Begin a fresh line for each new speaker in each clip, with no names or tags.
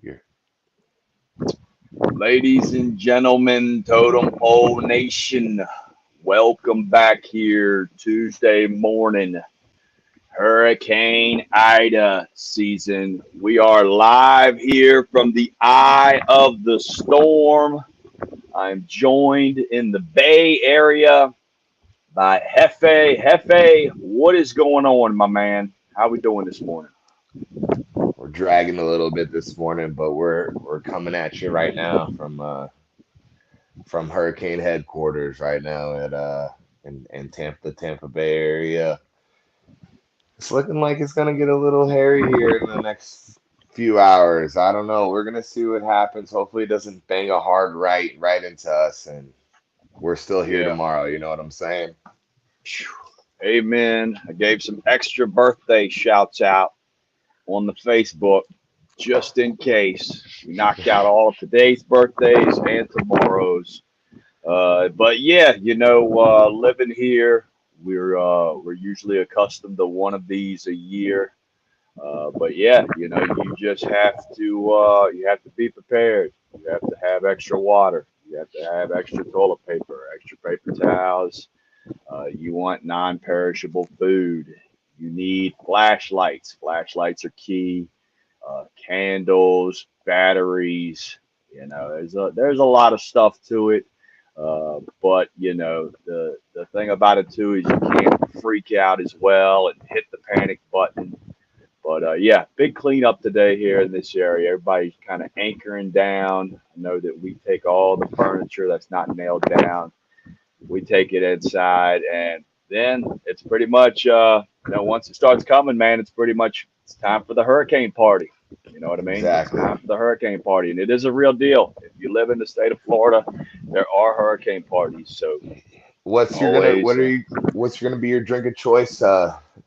You're
Ladies and gentlemen, Totem Pole Nation, welcome back here Tuesday morning. Hurricane Ida season. We are live here from the eye of the storm. I'm joined in the Bay Area by Hefe. Hefe, what is going on, my man? How we doing this morning?
we're dragging a little bit this morning, but we're coming at you right now from Hurricane headquarters right now at in Tampa Bay area. It's looking like it's gonna get a little hairy here in the next few hours. I don't know. We're gonna see what happens. Hopefully it doesn't bang a hard right into us and we're still here
Yeah.
tomorrow, you know what I'm saying?
Amen. I gave some extra birthday shouts out on the Facebook just in case. We knocked out all of today's birthdays and tomorrow's. But yeah, living here, we're usually accustomed to one of these a year. But yeah, you just have to be prepared. You have to have extra water. You have to have extra toilet paper, extra paper towels. You want non-perishable food. You need flashlights. Flashlights are key. Candles, batteries. There's a lot of stuff to it. But the thing about it too is you can't freak out as well and hit the panic button. But yeah, big cleanup today here in this area. Everybody's kind of anchoring down. I know that we take all the furniture that's not nailed down, we take it inside, and then it's pretty much once it starts coming, man, it's time for the hurricane party. You know what I mean? It's
Exactly.
time for the hurricane party, and it is a real deal. If you live in the state of Florida, there are hurricane parties. So always,
What's gonna be your drink of choice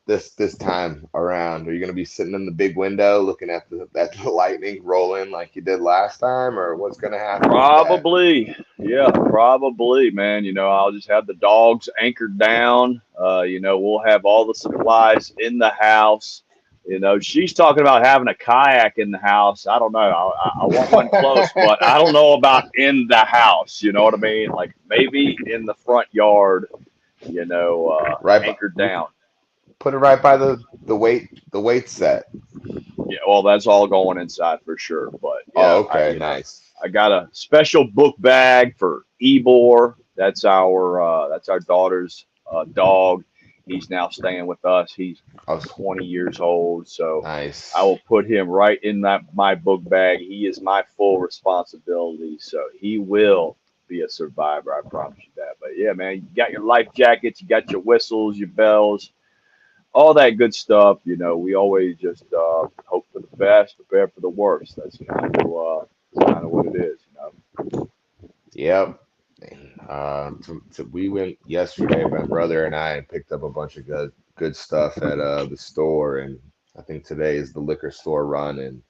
this time around? Are you gonna be sitting in the big window looking at the lightning rolling like you did last time, or what's gonna happen with that?
probably, yeah, probably, man. I'll just have the dogs anchored down. We'll have all the supplies in the house. She's talking about having a kayak in the house. I don't know. I want one close, but I don't know about in the house. You know what I mean? Like maybe in the front yard,
Right,
anchored
we could
down.
put it right by the weight set.
Yeah, well, that's all going inside for sure. But
Oh,
yeah,
okay, nice.
I got a special book bag for Ebor. That's our daughter's dog. He's now staying with us. He's
I was
20 years old, so I
nice.
will put him right in that my book bag. He is my full responsibility, so he will be a survivor. I promise you that. But yeah, man, you got your life jackets, you got your whistles, your bells, all that good stuff. We always just hope for the best, prepare for the worst. That's kind of what it is.
Yep. We went yesterday, my brother and I, and picked up a bunch of good stuff at the store, and I think today is the liquor store run and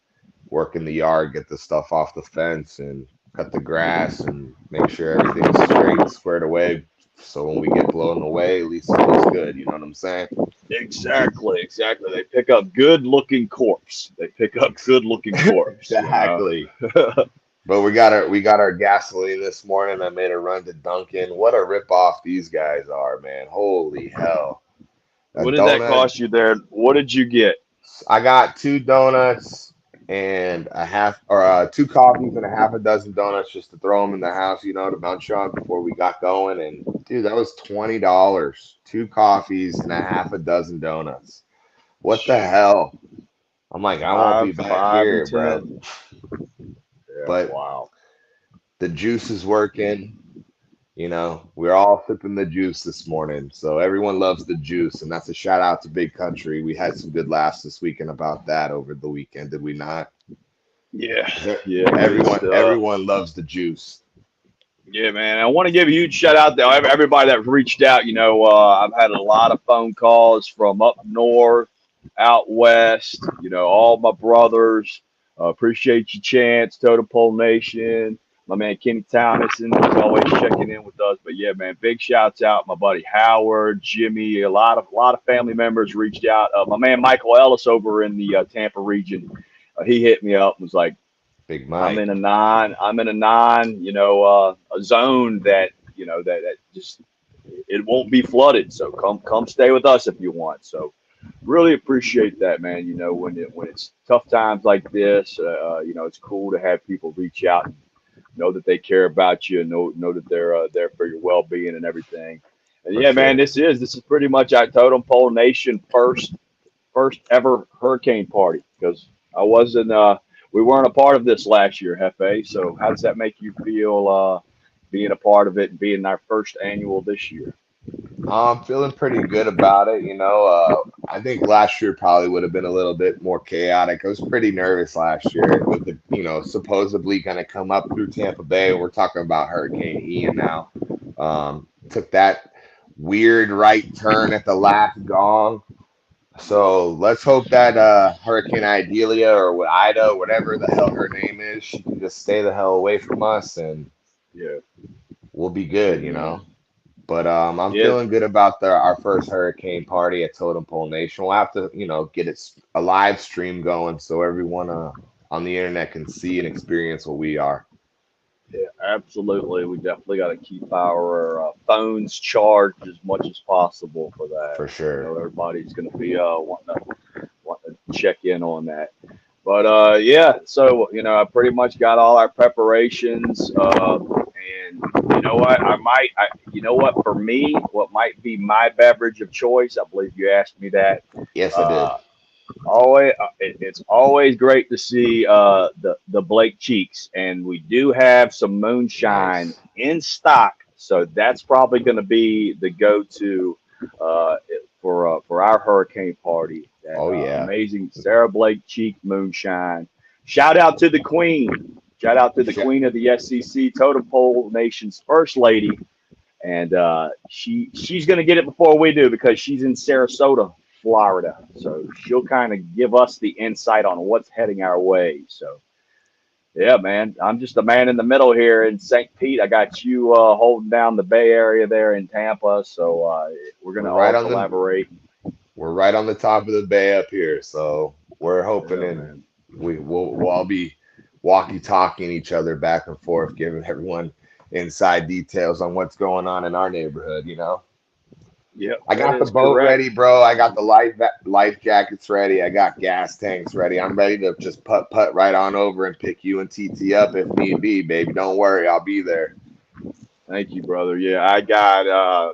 work in the yard, get the stuff off the fence and cut the grass and make sure everything's straight and squared away. So when we get blown away, at least it looks good. You know what I'm saying?
Exactly, exactly. They pick up good looking corpse. They pick up
Ex-
good looking corpse.
Exactly. But we got our gasoline this morning. I made a run to Dunkin'. What a rip off these guys are, man. Holy hell. A
What did that
donut.
cost you there? What did you get?
I got two donuts and a half, or two coffees and a half a dozen donuts just to throw them in the house, to munch on before we got going. And dude, that was $20. Two coffees and a half a dozen donuts. What the hell? I'm like, I won't be back
Five, and
here, bro.
10. Yeah,
But
wow.
the juice is working. We're all sipping the juice this morning. So everyone loves the juice. And that's a shout out to Big Country. We had some good laughs this weekend about that over the weekend, did we not?
Yeah,
'Cause
yeah, good
everyone
stuff.
everyone loves the juice.
Yeah, man. I want to give a huge shout out to everybody that reached out. I've had a lot of phone calls from up north, out west. All my brothers. Appreciate you, Chance, Totem Pole Nation. My man Kenny Thomason is always checking in with us. But yeah, man, big shouts out. My buddy Howard, Jimmy, a lot of family members reached out. My man Michael Ellis over in the Tampa region, he hit me up and was like,
Big
I'm
Mike.
in a nine. I'm in a nine. A zone that that just it won't be flooded. So come stay with us if you want. So really appreciate that, man. When it's tough times like this, it's cool to have people reach out and know that they care about you and know that they're there for your well being and everything. And
For
yeah, man,
sure.
this is pretty much our Totem Pole Nation first ever hurricane party because I wasn't we weren't a part of this last year, Hefe. So how does that make you feel being a part of it and being our first annual this year?
I'm feeling pretty good about it. I think last year probably would have been a little bit more chaotic. I was pretty nervous last year with the, supposedly going to come up through Tampa Bay. We're talking about Hurricane Ian now. Took that weird right turn at the last gong. So let's hope that Hurricane Idalia or Ida, whatever the hell her name is, she can just stay the hell away from us and
Yeah,
we'll be
yeah,
good.
man.
But I'm
Yeah,
feeling good about our first hurricane party at Totem Pole Nation. We'll have to, get a live stream going so everyone on the internet can see and experience what we are.
yeah, absolutely. We definitely got to keep our phones charged as much as possible for that.
For sure.
Everybody's going to be wanting to check in on that. But yeah, so I pretty much got all our preparations, and you know what, for me, what might be my beverage of choice. I believe you asked me that.
Yes, I did.
Uh, it's always great to see the Blake Cheeks, and we do have some moonshine
Nice.
in stock, so that's probably going to be the go-to uh, for our hurricane party. That
Oh yeah.
amazing Sarah Blake Cheek moonshine. Shout out to the Queen. Shout out to the
Sh-
Queen of the SEC, Totem Pole Nation's First Lady, and she's going to get it before we do because she's in Sarasota, Florida. So she'll kind of give us the insight on what's heading our way. So yeah, man, I'm just a man in the middle here in St. Pete. I got you holding down the Bay Area there in Tampa. So we're going
we're
to
right
all
on the
collaborate.
we're right on the top of the bay up here. So we're hoping
Yeah,
and
man.
we'll all be walkie-talking each other back and forth, giving everyone inside details on what's going on in our neighborhood.
Yep,
I
that
got the
is
boat
correct.
ready, bro. I got the life jackets ready. I got gas tanks ready. I'm ready to just putt right on over and pick you and TT up if need be, baby. Don't worry, I'll be there.
Thank you, brother. Yeah, I got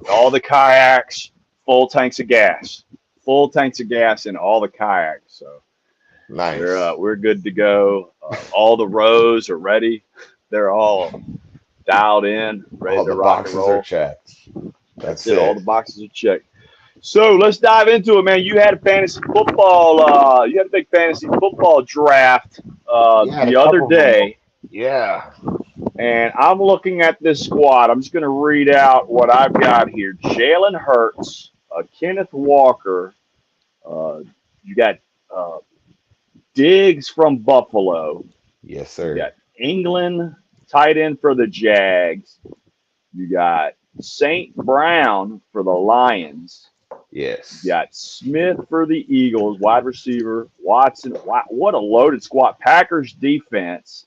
all the kayaks, full tanks of gas, full tanks of gas in all the kayaks. So
Nice.
we're good to go. All the rows are ready. They're all dialed in, ready
All
to
the
rock and
boxes are
roll.
checked.
That's
That's
it. All
it.
the boxes are checked. So let's dive into it, man. You had a fantasy football. You had a big fantasy football draft
Yeah, had a
the other
couple of them.
day,
Yeah.
and I'm looking at this squad. I'm just going to read out what I've got here: Jalen Hurts, Kenneth Walker. Uh, you got uh, Diggs from Buffalo.
Yes,
You
sir.
got England, tight end for the Jags. You got St. Brown for the Lions. You
Yes.
got Smith for the Eagles, wide receiver. Watson. What a loaded squad. Packers defense.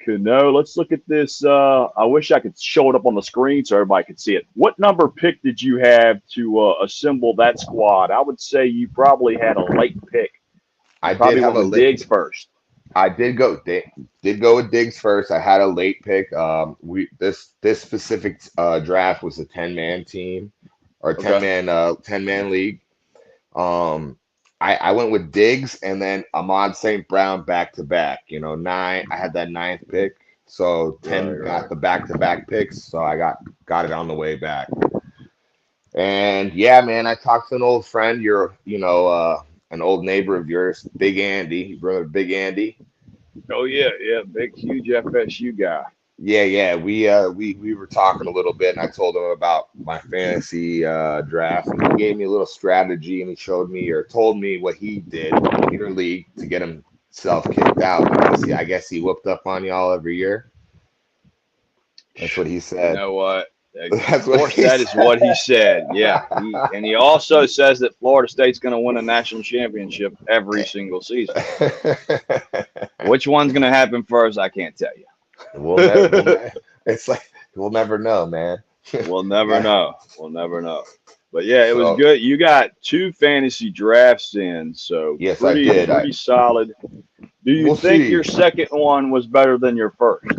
Cano. Let's look at this. I wish I could show it up on the screen so everybody could see it. What number pick did you have to assemble that squad? I would say you probably had a late pick. You
I did
probably
have
went
a
with
late.
Diggs first.
I did go with Diggs first. I had a late pick. We this specific draft was a 10-man team or
Okay.
10-man league. Um, I went with Diggs and then Ahmad St. Brown back to back. Nine. I had that ninth pick, so
Right,
10
right.
got the back to back picks. So I got it on the way back. And yeah, man, I talked to an old friend. An old neighbor of yours, Big Andy, brother Big Andy.
Oh yeah, yeah. Big huge FSU guy.
Yeah. We were talking a little bit, and I told him about my fantasy draft, and he gave me a little strategy, and he showed me or told me what he did in your league to get himself kicked out because I guess he whooped up on y'all every year. That's what he
You
said.
know what?
That's
Of
what
course,
he
that is what he
said.
said. Yeah, he also says that Florida State's going to win a national championship every single season. Which one's going to happen first? I can't tell
We'll never, we'll
you.
never. It's like we'll never know, man.
We'll never
Yeah.
know. We'll never know. But yeah, it was
So
good. You got two fantasy drafts in, so
yes, I
pretty
did.
pretty solid. Do you
We'll
think
see.
your second one was better than your first?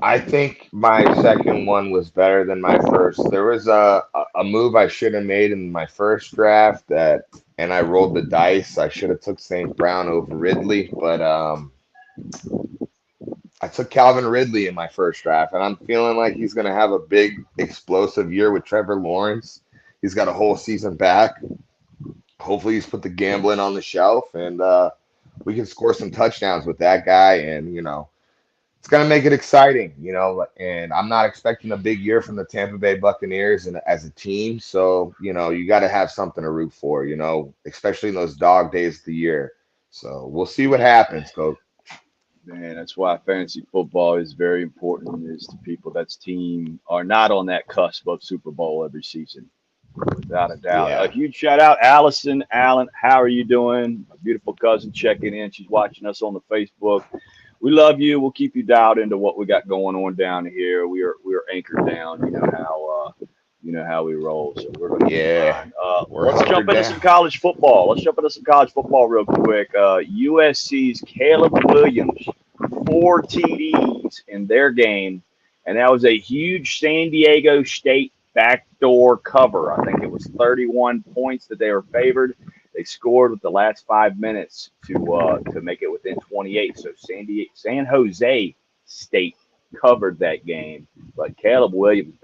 I think my second one was better than my first. There was a move I should have made in my first draft that, and I rolled the dice. I should have took St. Brown over Ridley, but I took Calvin Ridley in my first draft, and I'm feeling like he's going to have a big explosive year with Trevor Lawrence. He's got a whole season back. Hopefully, he's put the gambling on the shelf, and we can score some touchdowns with that guy. And it's gonna make it exciting, and I'm not expecting a big year from the Tampa Bay Buccaneers and as a team. So, you got to have something to root for, especially in those dog days of the year. So we'll see what happens, Coach.
Man, that's why fantasy football is very important. Is to people that's team are not on that cusp of Super Bowl every season, without a doubt. A
Yeah.
huge shout out, Allison Allen. How are you doing? My beautiful cousin checking in. She's watching us on the Facebook. We love you. We'll keep you dialed into what we got going on down here. We are anchored down. You know how we roll. So we're gonna be
Yeah.
fine.
We're
Let's jump
hunkered
into some
down.
college football. Let's jump into some college football real quick. USC's Caleb Williams, 4 TDs in their game, and that was a huge San Diego State backdoor cover. I think it was 31 points that they were favored. They scored with the last 5 minutes to make it within 28. So San Jose State covered that game, but Caleb Williams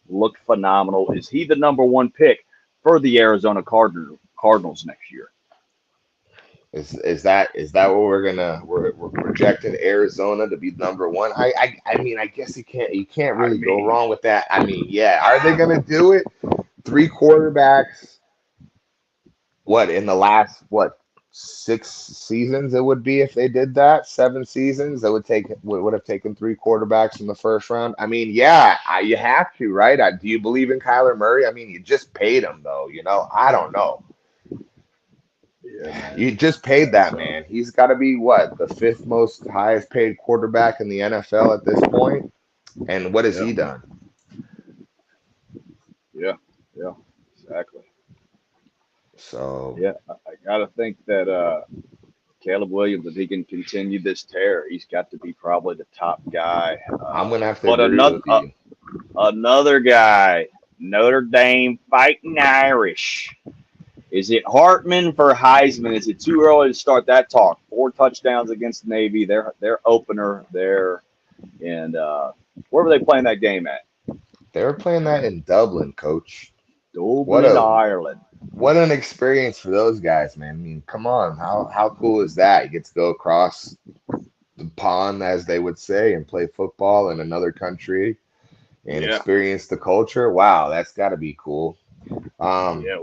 looked phenomenal. Is he the number one pick for the Arizona Cardinals next year?
Is that what we're projecting Arizona to be number one? I mean, I guess you can't
I
really go
mean,
wrong with that. I mean, yeah, are they gonna do it? Three quarterbacks, what, in the last, what, 6 seasons it would be if they did that? 7 seasons that would have taken three quarterbacks in the first round. I mean, yeah, you have to, right? Do you believe in Kyler Murray? I mean, you just paid him though, I don't know.
yeah, man.
You just paid
That's
that man. He's got to be what, the fifth most highest paid quarterback in the NFL at this point. And what has
yeah,
he done?
yeah, yeah, exactly.
So
Yeah, I gotta think that Caleb Williams, if he can continue this tear, he's got to be probably the top guy.
I'm gonna have to
But
agree with you.
another guy, Notre Dame Fighting Irish. Is it Hartman for Heisman? Is it too early to start that talk? 4 touchdowns against Navy. Their opener there, and where were they playing that game at?
They were playing that in Dublin, coach. What
Dublin,
a
Ireland.
what an experience for those guys, man. I mean, come on. How cool is that? You get to go across the pond, as they would say, and play football in another country and
Yeah,
experience the culture. Wow, that's got to be cool. Um,
yeah,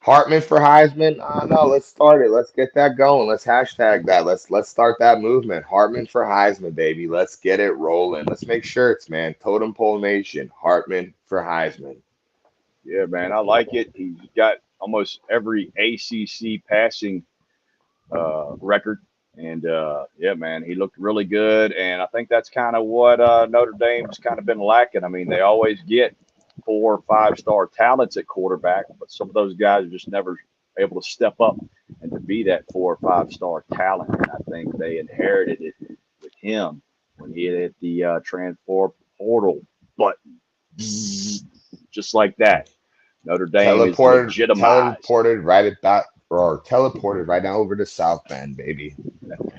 Hartman for Heisman. No, let's start it. Let's get that going. Let's hashtag that. Let's start that movement. Hartman for Heisman, baby. Let's get it rolling. Let's make shirts, man. Totem Pole Nation. Hartman for Heisman.
yeah, man. I like it. He's got almost every ACC passing record. And yeah, man, he looked really good. And I think that's kind of what Notre Dame's kind of been lacking. I mean, they always get 4 or 5 star talents at quarterback, but some of those guys are just never able to step up and to be that 4 or 5 star talent. And I think they inherited it with him when he hit the transfer portal button, just like that. Notre Dame is legitimized.
Teleported right now over to South Bend, baby.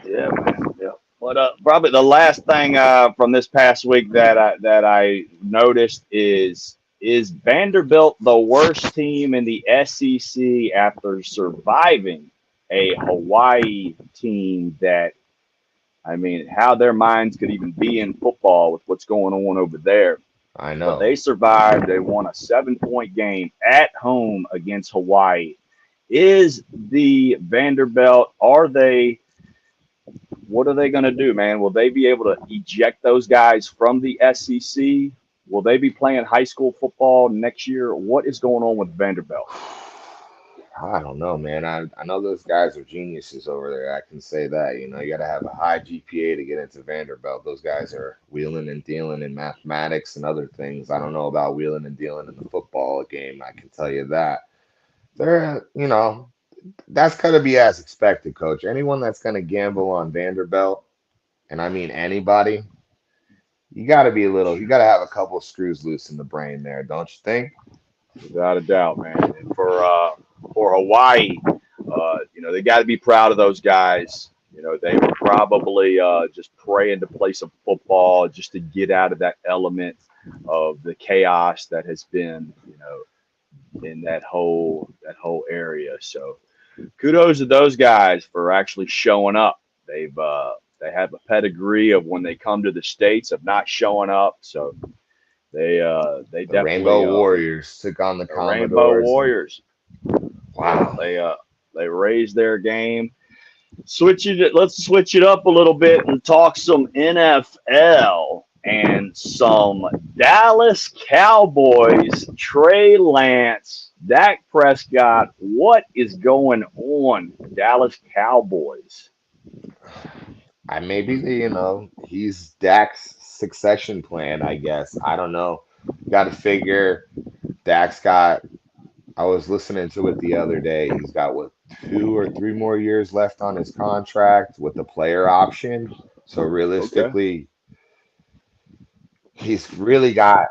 Yeah, man. Yeah. But probably the last thing from this past week that I noticed is Vanderbilt the worst team in the SEC after surviving a Hawaii team that, I mean, how their minds could even be in football with what's going on over there.
I
But
know.
they survived. They won a 7 point game at home against Hawaii. Is the Vanderbilt, what are they going to do, man? Will they be able to eject those guys from the SEC? Will they be playing high school football next year? What is going on with Vanderbilt?
I don't know, man. I know those guys are geniuses over there. I can say that. You know, you got to have a high GPA to get into Vanderbilt. Those guys are wheeling and dealing in mathematics and other things. I don't know about wheeling and dealing in the football game. I can tell you that. They're, you know, that's got to be as expected, coach. Anyone that's going to gamble on Vanderbilt, and I mean anybody, you got to have a couple screws loose in the brain there, don't you think?
Without a doubt, man. And for Hawaii, they got to be proud of those guys. They were probably just praying to play some football just to get out of that element of the chaos that has been, in that whole area. So kudos to those guys for actually showing up. They have a pedigree of when they come to the states of not showing up. So they
The
definitely
Rainbow Warriors took on the
the Rainbow
Commodores, and
Warriors. Yeah,
wow,
they raised their game. Let's switch it up a little bit and talk some NFL and some Dallas Cowboys. Trey Lance, Dak Prescott. What is going on, Dallas Cowboys?
I maybe he's Dak's succession plan, I guess. I don't know. Got to figure Dak's got. I was listening to it the other day. He's got what 2 or 3 more years left on his contract with the player option. So
Okay.
realistically, he's really got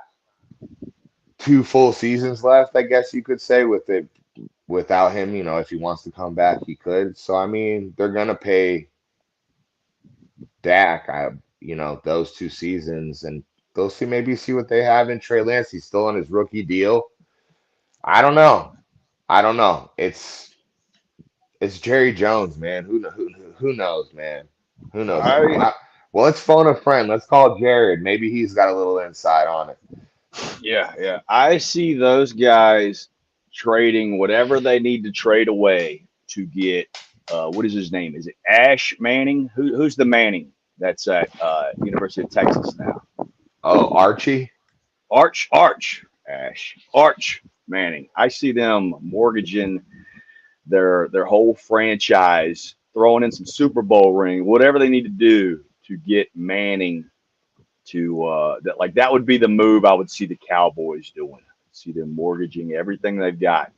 2 full seasons left, I guess you could say, with it without him. If he wants to come back, he could. So I mean, they're gonna pay Dak, those 2 seasons, and they'll see what they have in Trey Lance. He's still on his rookie deal. I don't know. I don't know. It's Jerry Jones, man. Who knows, man? Who knows?
I
Well, let's phone a friend. Let's call Jared. Maybe he's got a little insight on it.
Yeah, yeah. I see those guys trading whatever they need to trade away to get what is his name? Is it Ash Manning? Who's the Manning that's at University of Texas now?
Oh, Archie.
Arch Manning. I see them mortgaging their whole franchise, throwing in some Super Bowl ring, whatever they need to do to get Manning to that would be the move I would see the Cowboys doing. See them mortgaging everything they've got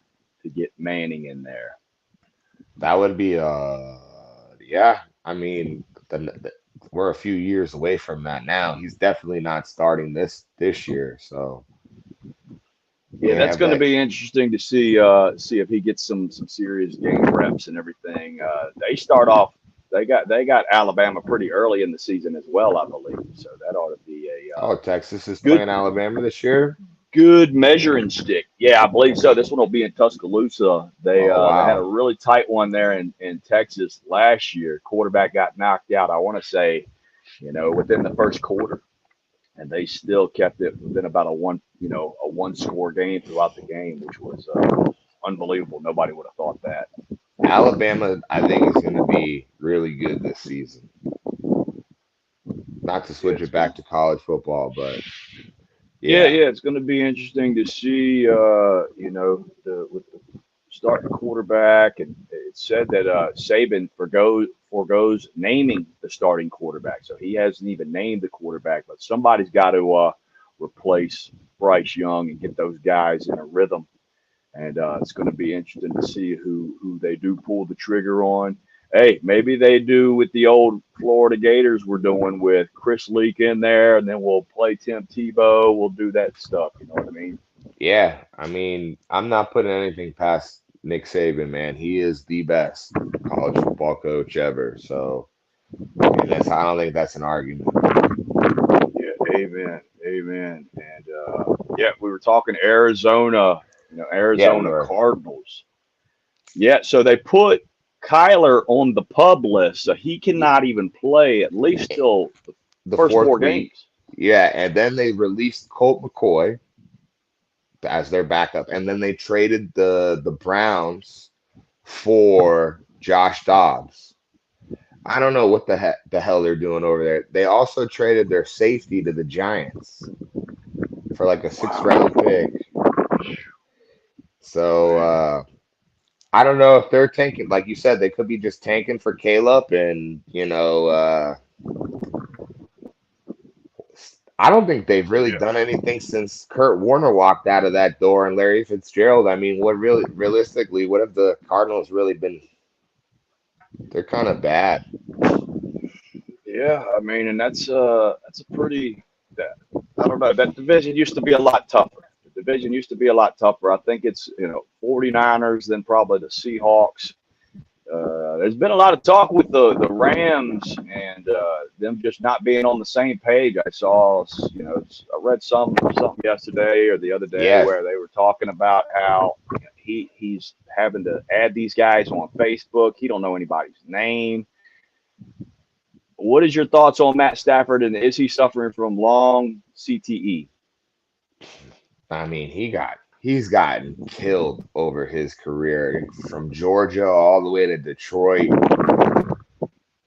to get Manning in there.
That would be yeah. I mean, we're a few years away from that now. He's definitely not starting this year. So
Yeah,
they
that's
have
going to
that.
be interesting to see if he gets some serious game reps and everything. They start off. They got Alabama pretty early in the season as well, I believe. So that ought to be a
Oh, Texas is
good
playing Alabama this year.
good measuring stick. Yeah, I believe so. This one will be in Tuscaloosa. They
Oh
they had a
wow.
really tight one there in Texas last year. Quarterback got knocked out. I want to say, within the first quarter, and they still kept it within about a one score game throughout the game, which was unbelievable. Nobody would have thought that.
Alabama, I think, is going to be really good this season. Not to
Yeah,
switch
it's
it
gonna
back to college football, but
Yeah,
yeah,
yeah, it's going to be interesting to see, with the starting quarterback, and it said that Saban forgoes naming the starting quarterback, so he hasn't even named the quarterback. But somebody's got to replace Bryce Young and get those guys in a rhythm, and it's going to be interesting to see who they do pull the trigger on. Hey, maybe they do with the old Florida Gators we're doing with Chris Leak in there, and then we'll play Tim Tebow. We'll do that stuff. You know what I mean?
yeah. I mean, I'm not putting anything past Nick Saban, man. He is the best college football coach ever. So, and I don't think that's an argument.
Yeah, amen, amen. And yeah, we were talking Arizona,
Yeah, we
Arizona
were
Cardinals. Yeah, so they put Kyler on the pub list, so he cannot even play at least till the
the
first
fourth
four
week.
games.
Yeah, and then they released Colt McCoy as their backup, and then they traded the Browns for Josh Dobbs. I don't know what the hell they're doing over there. They also traded their safety to the Giants. for like a 6th round pick. So
Man.
I don't know if they're tanking, like you said, they could be just tanking for Caleb, and I don't think they've really
Yeah.
done anything since Kurt Warner walked out of that door and Larry Fitzgerald. I mean, what really, realistically, what have the Cardinals really been? They're kind of bad.
Yeah, I mean, and that's a pretty that I don't know. That division used to be a lot tougher. The division used to be a lot tougher. I think it's 49ers, then probably the Seahawks. There's been a lot of talk with the Rams and them just not being on the same page. I saw, I read something yesterday or the other day
Yeah,
where they were talking about how he's having to add these guys on Facebook. He don't know anybody's name. What is your thoughts on Matt Stafford, and is he suffering from long CTE?
I mean, he's gotten killed over his career from Georgia all the way to Detroit.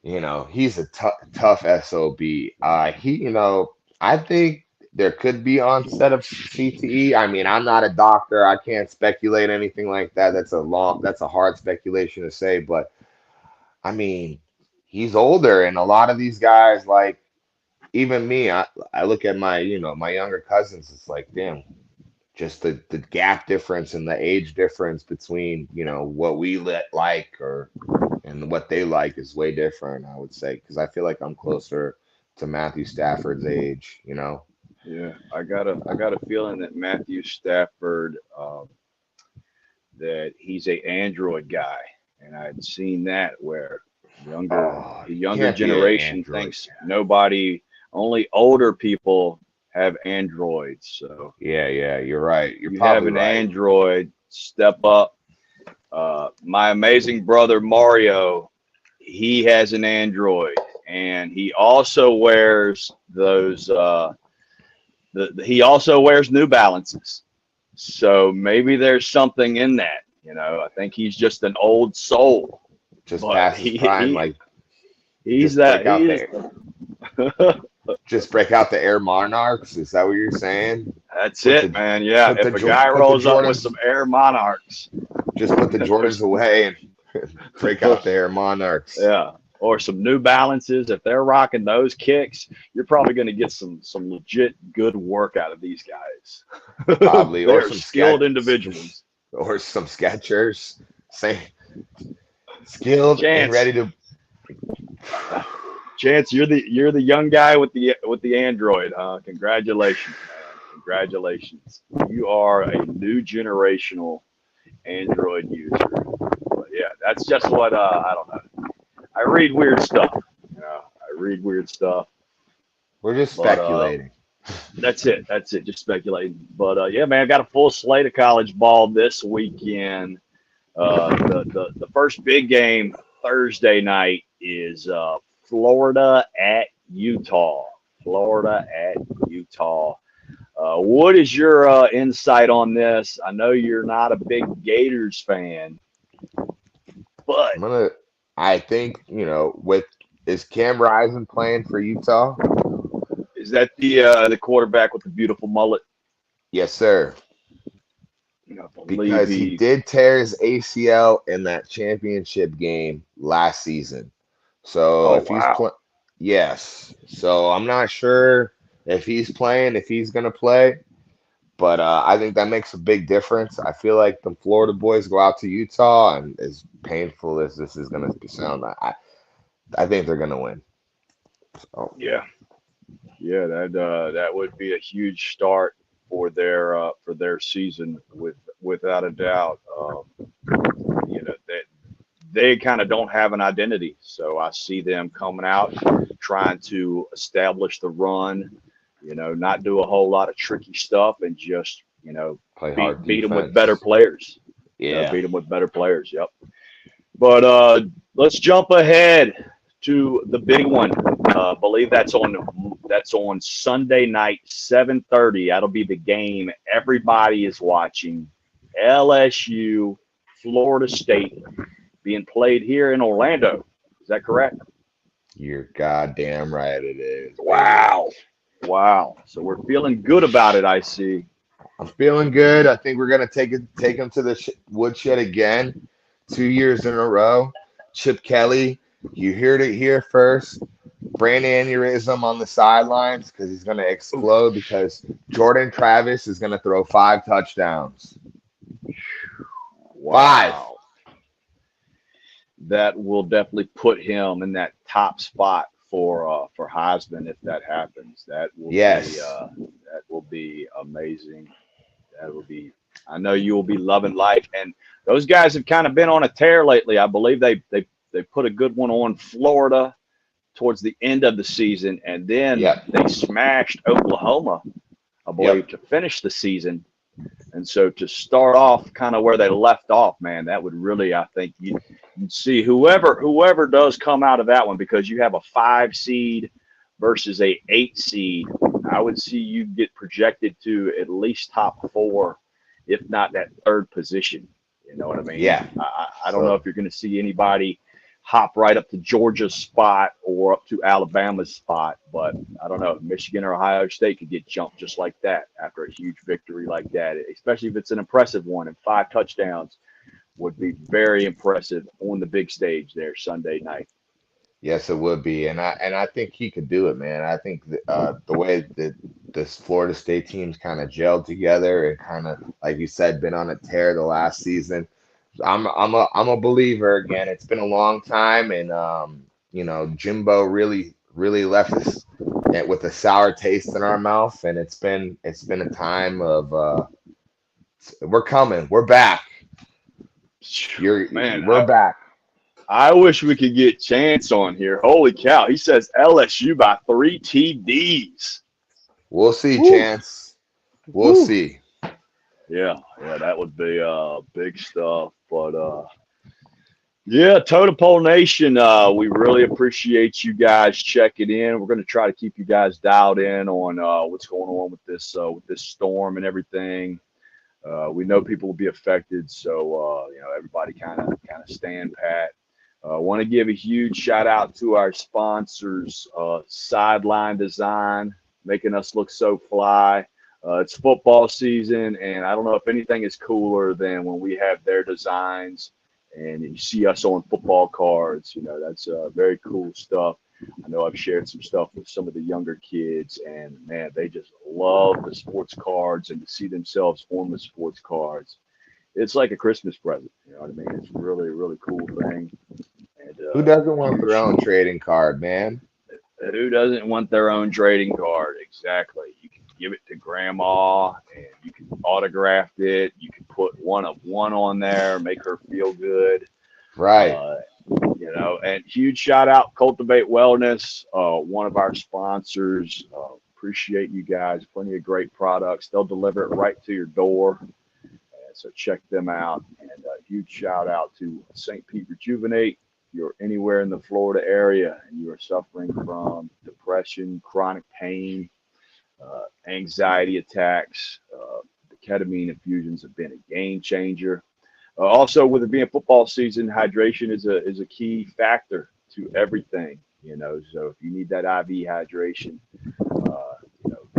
He's a tough SOB. I think there could be onset of CTE. I mean, I'm not a doctor. I can't speculate anything like that. That's a hard speculation to say, but I mean, he's older, and a lot of these guys, like even me, I look at my younger cousins. It's like, damn, just the gap difference and the age difference between what we like or and what they like is way different, I would say, because I feel like I'm closer to Matthew Stafford's age.
Yeah, I got a feeling that Matthew Stafford, that he's a Android guy, and I'd seen that where
Oh,
the
you
younger
can't be an
generation
Android.
thinks only older people have Androids. So
Yeah, yeah, you're right. You're
you have
probably
an
right.
Android, step up. My amazing brother Mario, he has an Android, and he also wears those. He also wears New Balances, so maybe there's something in that. I think he's just an old soul,
Just
but
past his prime, like
he's
just break
that
out
he
the
is.
just break out the Air Monarchs. Is that what you're saying?
That's
Put
it,
the
man. Yeah, if a guy
put the
rolls up with some
Jordans
Air Monarchs,
just put the Jordans away and break out the Air Monarchs.
yeah, or some New Balances, if they're rocking those kicks, you're probably going to get some legit good work out of these guys.
Probably, or
They're
some
skilled individuals.
or some Skechers. Same, skilled and
Chance,
ready to.
Chance, you're the young guy with the Android. Congratulations, man. Congratulations. You are a new generational Android user. But yeah, that's just what I don't know. I read weird stuff. I read weird stuff.
We're just
But
speculating.
that's it. That's it. Just speculating. But yeah, man, I got a full slate of college ball this weekend. The first big game Thursday night is Florida at Utah. Florida at Utah. What is your insight on this? I know you're not a big Gators fan, but
I'm gonna. I think with is Cam Rising playing for Utah?
is that the quarterback with the beautiful mullet?
Yes, sir.
I believe
Because he
he.
did tear his ACL in that championship game last season. So
Oh
if he's
wow.
playing, yes. So I'm not sure if he's playing, if he's gonna play, but I think that makes a big difference. I feel like the Florida boys go out to Utah, and as painful as this is gonna sound, I think they're gonna win. So
Yeah. Yeah, that would be a huge start for their season without a doubt. That they kind of don't have an identity, so I see them coming out trying to establish the run. Not do a whole lot of tricky stuff and just
play hard
beat them with better
defense.
players.
Yeah.
Beat them with better players. Yep. But let's jump ahead to the big one. Believe that's on Sunday night, 7:30. That'll be the game everybody is watching. LSU, Florida State, being played here in Orlando. Is that correct?
You're goddamn right it is, baby.
Wow. Wow. So we're feeling good about it, I see.
I'm feeling good. I think we're gonna take him to the woodshed again, 2 years in a row. Chip Kelly, you heard it here first. Brain aneurysm on the sidelines because he's gonna explode because Jordan Travis is gonna throw 5 touchdowns. 5.
Wow. That will definitely put him in that top spot for Heisman if that happens.
Yes.
That will be amazing. That will be. I know you will be loving life, and those guys have kind of been on a tear lately. I believe they put a good one on Florida towards the end of the season, and then
Yep.
they smashed Oklahoma, I believe,
Yep.
to finish the season. And so to start off kind of where they left off, man, that would really, I think you'd see whoever does come out of that one, because you have a 5 seed versus a 8 seed. I would see you get projected to at least top 4, if not that third position. You know what I mean?
Yeah.
I don't know
So
if you're going to see anybody hop right up to Georgia's spot or up to Alabama's spot, but I don't know. Michigan or Ohio State could get jumped just like that after a huge victory like that, especially if it's an impressive one, and 5 touchdowns would be very impressive on the big stage there Sunday night.
yes, it would be, and I think he could do it, man. I think the way that this Florida State team's kind of gelled together and kind of, like you said, been on a tear the last season. I'm a believer again. It's been a long time, and Jimbo really left us with a sour taste in our mouth, and it's been a time of we're coming, we're back.
Man,
We're back.
I wish we could get Chance on here. Holy cow. He says LSU by 3 TDs.
We'll see,
Woo.
Chance. We'll
Woo.
see.
Yeah, that would be big stuff. But yeah, Totem Pole Nation, we really appreciate you guys checking in. We're going to try to keep you guys dialed in on what's going on with this storm and everything. We know people will be affected, so everybody kind of stand pat. I want to give a huge shout out to our sponsors, Sideline Design, making us look so fly. It's football season, and I don't know if anything is cooler than when we have their designs and you see us on football cards. That's very cool stuff. I know I've shared some stuff with some of the younger kids, and man, they just love the sports cards and to see themselves on the sports cards. It's like a Christmas present. You know what I mean? It's really, really cool thing. And
Who doesn't want their
huge,
own trading card, man?
who doesn't want their own trading card? Exactly. You can give it to grandma and you can autograph it. You can put one of one on there, make her feel good.
Right.
Uh, and huge shout out Cultivate Wellness, one of our sponsors. Appreciate you guys. Plenty of great products. They'll deliver it right to your door. So check them out. And a huge shout out to St. Pete Rejuvenate. If you're anywhere in the Florida area and you are suffering from depression, chronic pain, anxiety attacks, the ketamine infusions have been a game changer. Also, with it being football season, hydration is a key factor to everything. So if you need that IV hydration,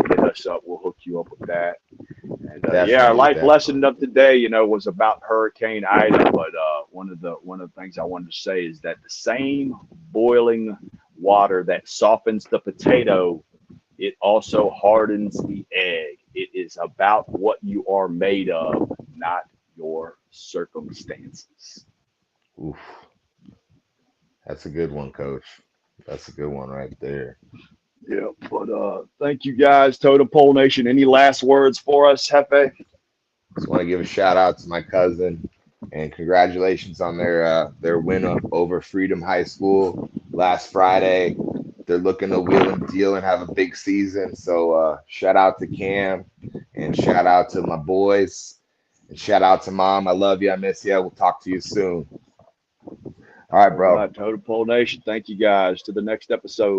hit us up. We'll hook you up with that. And our
Definitely,
life
definitely.
lesson of today, was about Hurricane Ida. But one of the things I wanted to say is that the same boiling water that softens the potato, it also hardens the egg. It is about what you are made of, not your circumstances.
Oof. That's a good one, coach. That's a good one right there.
Yeah, but thank you guys, Totem Pole Nation. Any last words for us, Hefe?
Just want to give a shout out to my cousin and congratulations on their win over Freedom High School last Friday. They're looking to wheel and deal and have a big season. So shout out to Cam and shout out to my boys and shout out to mom. I love you. I miss you. We'll talk to you soon. All right,
All
bro.
right, Totem Pole Nation. Thank you guys. To the next episode.